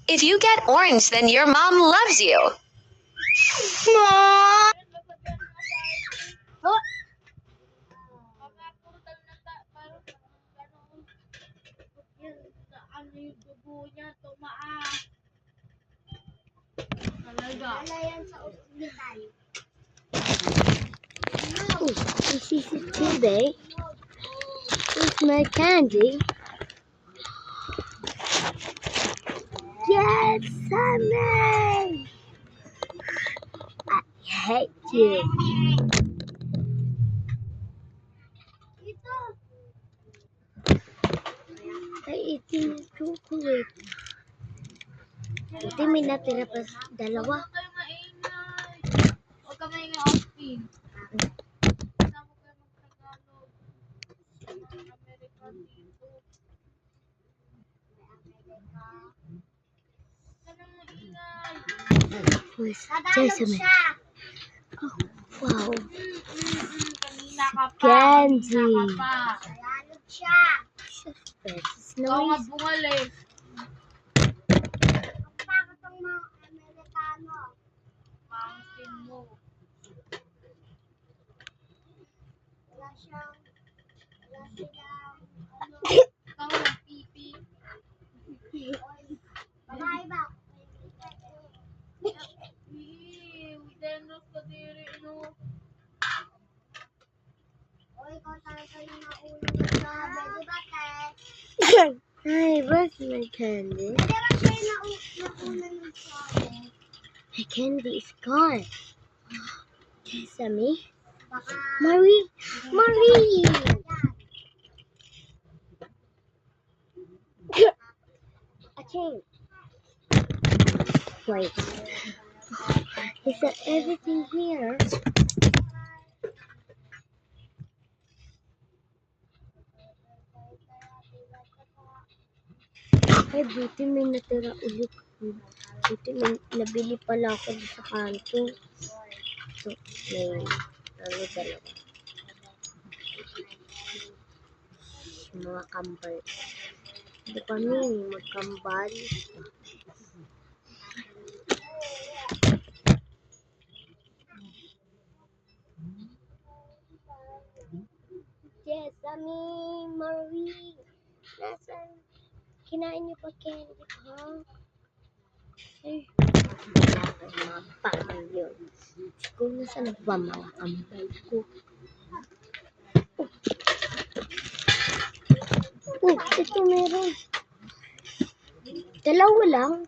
If you get orange, then your mom loves you. This is today. It's my candy. Yes, Sammy! I hate you. I eating chocolate. Buti may natira pa dalawa. Huwag ka maingay, Austin. Kasama ko yung mag-Tagalog. Amerika dito. Huwag ka nang maingay. Where's Jasmine? Oh, wow. Kanina ka pa. Candy. Kanina ka pa. Tagalog siya. It's Ikaw nga nice. bungal eh. Bakit ang mga Amerikano? Mountain mo. Wala silang, Ikaw nga pipi. babae ba? Denros ka diri, no? O ikaw talaga yung nauna nagsabi, di ba, te? Hi, where's my candy? Di ba siya yung nauna nagsabi? My candy is gone. Jasmine? Baka, Marie! Marie! Aching! Wait. Is that everything here? Ay, buti may natira ulit. Buti may nabili pala ako sa kanto. So, may dalawa. Mga kambal. Hindi kami magkambal. Jasmine, Marie, nasan? Kinain niyo pa candy ko? Ay, mga pangil yun. Kung nasaan ba mga kambal ko? Oh, ito meron. Dalawa lang.